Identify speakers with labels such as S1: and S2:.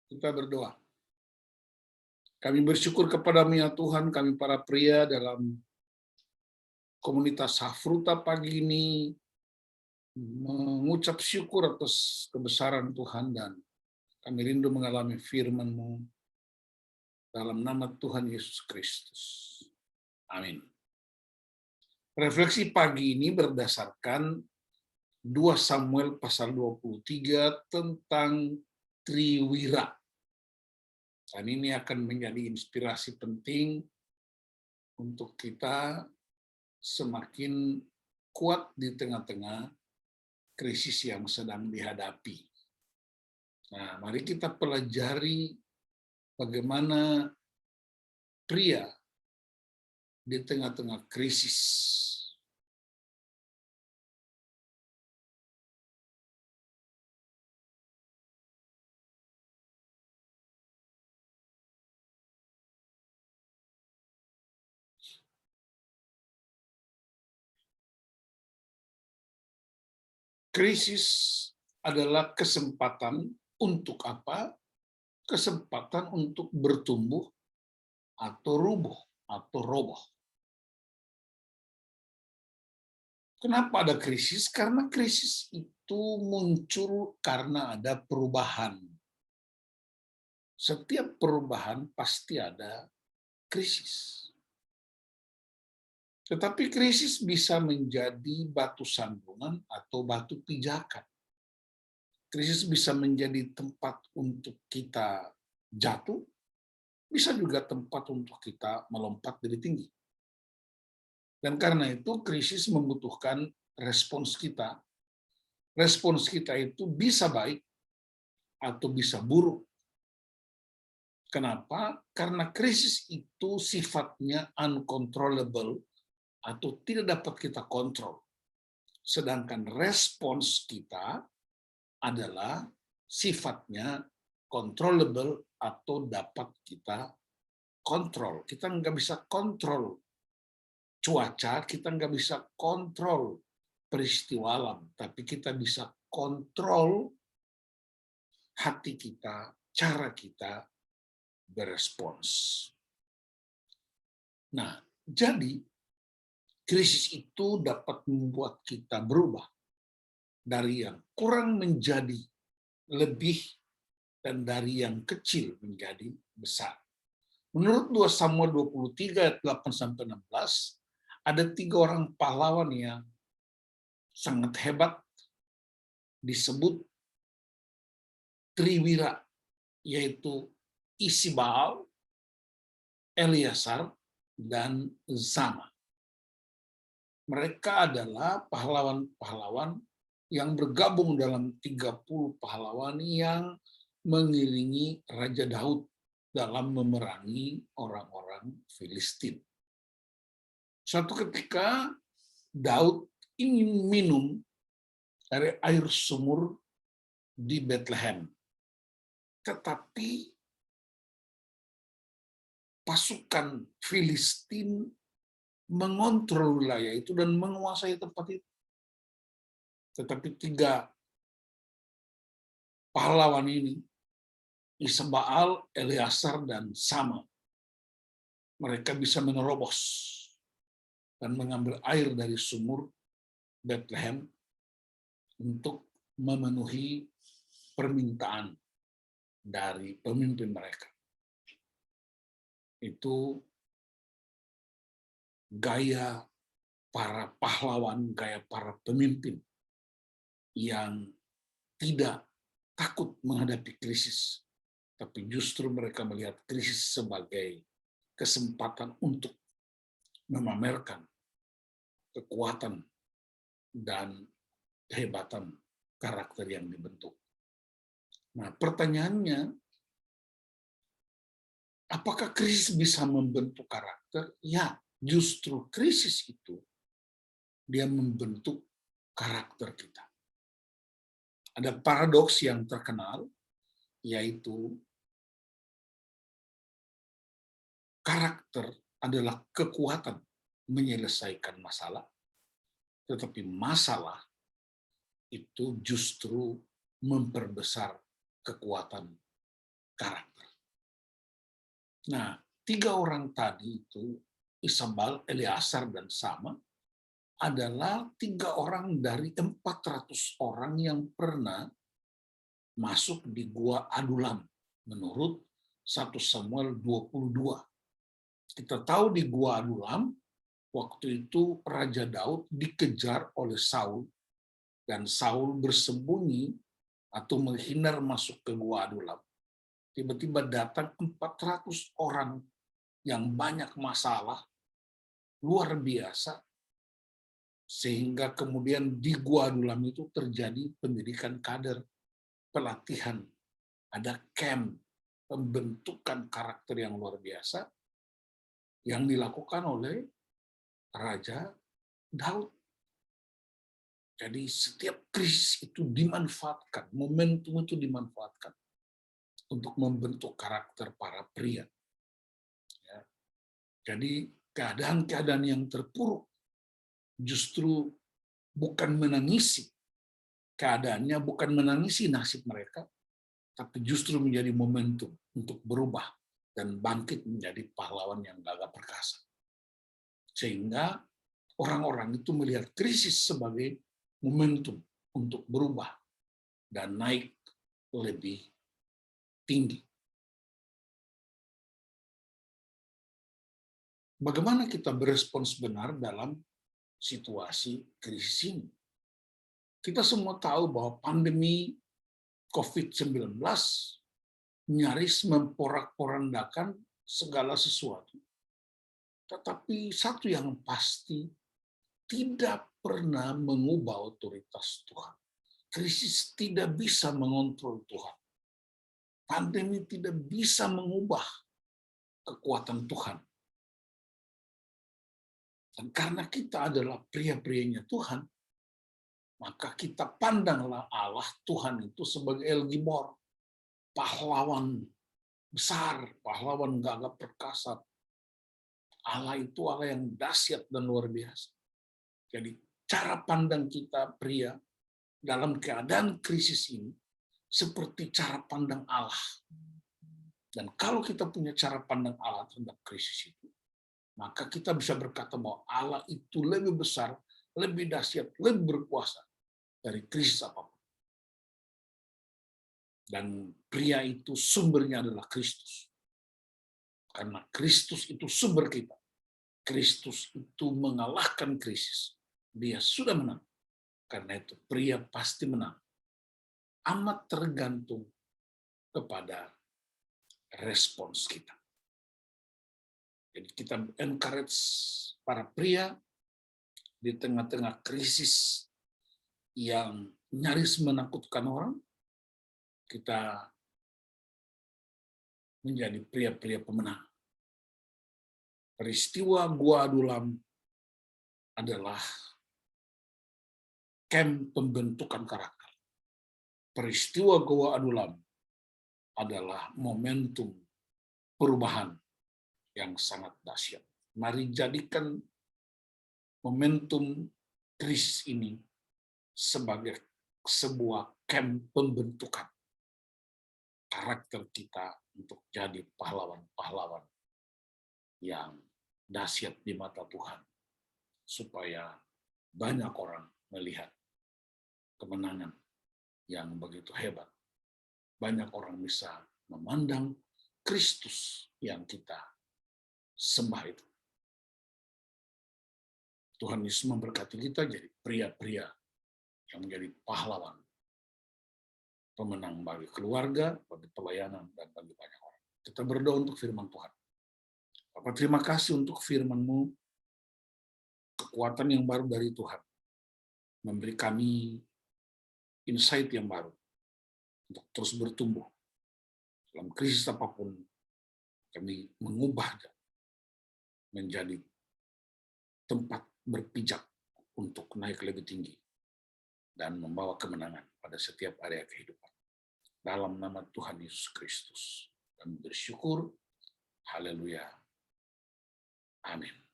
S1: Kita berdoa. Kami bersyukur kepada-Mu ya Tuhan, kami para pria dalam komunitas Hafruta pagi ini mengucap syukur atas kebesaran Tuhan dan kami rindu mengalami firman-Mu dalam nama Tuhan Yesus Kristus. Amin. Refleksi pagi ini berdasarkan 2 Samuel pasal 23 tentang Triwira. Dan ini akan menjadi inspirasi penting untuk kita semakin kuat di tengah-tengah krisis yang sedang dihadapi. Nah, mari kita pelajari bagaimana pria di tengah-tengah krisis. Krisis adalah kesempatan untuk apa? Kesempatan untuk bertumbuh atau rubuh atau roboh. Kenapa ada krisis? Karena krisis itu muncul karena ada perubahan. Setiap perubahan pasti ada krisis. Tetapi krisis bisa menjadi batu sandungan atau batu pijakan. Krisis bisa menjadi tempat untuk kita jatuh, bisa juga tempat untuk kita melompat dari tinggi. Dan karena itu krisis membutuhkan respons kita. Respons kita itu bisa baik atau bisa buruk. Kenapa? Karena krisis itu sifatnya uncontrollable atau tidak dapat kita kontrol. Sedangkan respons kita adalah sifatnya controllable atau dapat kita kontrol. Kita nggak bisa kontrol cuaca, kita nggak bisa kontrol peristiwa alam, tapi kita bisa kontrol hati kita, cara kita berespons. Nah, jadi krisis itu dapat membuat kita berubah dari yang kurang menjadi lebih dan dari yang kecil menjadi besar. Menurut 2 Samuel 23 ayat 8-16, ada 3 orang pahlawan yang sangat hebat disebut Triwira, yaitu Isibal, Eliasar, dan Zama. Mereka adalah pahlawan-pahlawan yang bergabung dalam 30 pahlawan yang mengiringi Raja Daud dalam memerangi orang-orang Filistin. Suatu ketika Daud ingin minum dari air sumur di Bethlehem. Tetapi pasukan Filistin mengontrol wilayah itu dan menguasai tempat itu. Tetapi 3 pahlawan ini, Isbaal, Eleasar, dan Sama, mereka bisa menerobos dan mengambil air dari sumur Bethlehem untuk memenuhi permintaan dari pemimpin mereka. Itu gaya para pahlawan, gaya para pemimpin yang tidak takut menghadapi krisis, tapi justru mereka melihat krisis sebagai kesempatan untuk memamerkan kekuatan dan kehebatan karakter yang dibentuk. Nah, pertanyaannya, apakah krisis bisa membentuk karakter? Ya, justru krisis itu dia membentuk karakter kita. Ada paradoks yang terkenal, yaitu karakter adalah kekuatan menyelesaikan masalah, tetapi masalah itu justru memperbesar kekuatan karakter. Nah, 3 orang tadi itu, Isabel, Eleazar, dan Sama, adalah 3 orang dari 400 orang yang pernah masuk di Gua Adulam, menurut 1 Samuel 22. Kita tahu di Gua Adulam, waktu itu Raja Daud dikejar oleh Saul, dan Saul bersembunyi atau menghindar masuk ke Gua Adulam. Tiba-tiba datang 400 orang yang banyak masalah, luar biasa, sehingga kemudian di Gua Adulam itu terjadi pendidikan kader, pelatihan, ada camp, pembentukan karakter yang luar biasa yang dilakukan oleh Raja Daud. Jadi setiap krisis itu dimanfaatkan, momentum itu dimanfaatkan untuk membentuk karakter para pria. Ya. Jadi keadaan-keadaan yang terpuruk justru bukan menangisi keadaannya, bukan menangisi nasib mereka, tapi justru menjadi momentum untuk berubah dan bangkit menjadi pahlawan yang gagah perkasa. Sehingga orang-orang itu melihat krisis sebagai momentum untuk berubah dan naik lebih tinggi. Bagaimana kita berespons benar dalam situasi krisis ini? Kita semua tahu bahwa pandemi COVID-19 nyaris memporak-porandakan segala sesuatu. Tetapi satu yang pasti, tidak pernah mengubah otoritas Tuhan. Krisis tidak bisa mengontrol Tuhan. Pandemi tidak bisa mengubah kekuatan Tuhan. Dan karena kita adalah pria-prianya Tuhan, maka kita pandanglah Allah Tuhan itu sebagai El Gibor, pahlawan besar, pahlawan gagah perkasa. Allah itu Allah yang dahsyat dan luar biasa. Jadi cara pandang kita pria dalam keadaan krisis ini seperti cara pandang Allah. Dan kalau kita punya cara pandang Allah terhadap krisis itu, maka kita bisa berkata bahwa Allah itu lebih besar, lebih dahsyat, lebih berkuasa dari krisis apapun. Dan pria itu sumbernya adalah Kristus. Karena Kristus itu sumber kita. Kristus itu mengalahkan krisis. Dia sudah menang. Karena itu pria pasti menang. Amat tergantung kepada respons kita. Jadi kita encourage para pria di tengah-tengah krisis yang nyaris menakutkan orang, kita menjadi pria-pria pemenang. Peristiwa Gua Adulam adalah camp pembentukan karakter. Peristiwa Gua Adulam adalah momentum perubahan yang sangat dahsyat. Mari jadikan momentum krisis ini sebagai sebuah camp pembentukan karakter kita untuk jadi pahlawan-pahlawan yang dahsyat di mata Tuhan, supaya banyak orang melihat kemenangan yang begitu hebat. Banyak orang bisa memandang Kristus yang kita sembah itu. Tuhan Yesus memberkati kita jadi pria-pria yang menjadi pahlawan, pemenang bagi keluarga, bagi pelayanan, dan bagi banyak orang. Kita berdoa untuk firman Tuhan. Bapak, terima kasih untuk firman-Mu, kekuatan yang baru dari Tuhan, memberi kami insight yang baru untuk terus bertumbuh. Dalam krisis apapun, kami mengubah menjadi tempat berpijak untuk naik lebih tinggi dan membawa kemenangan pada setiap area kehidupan. Dalam nama Tuhan Yesus Kristus, kami bersyukur. Haleluya. Amin.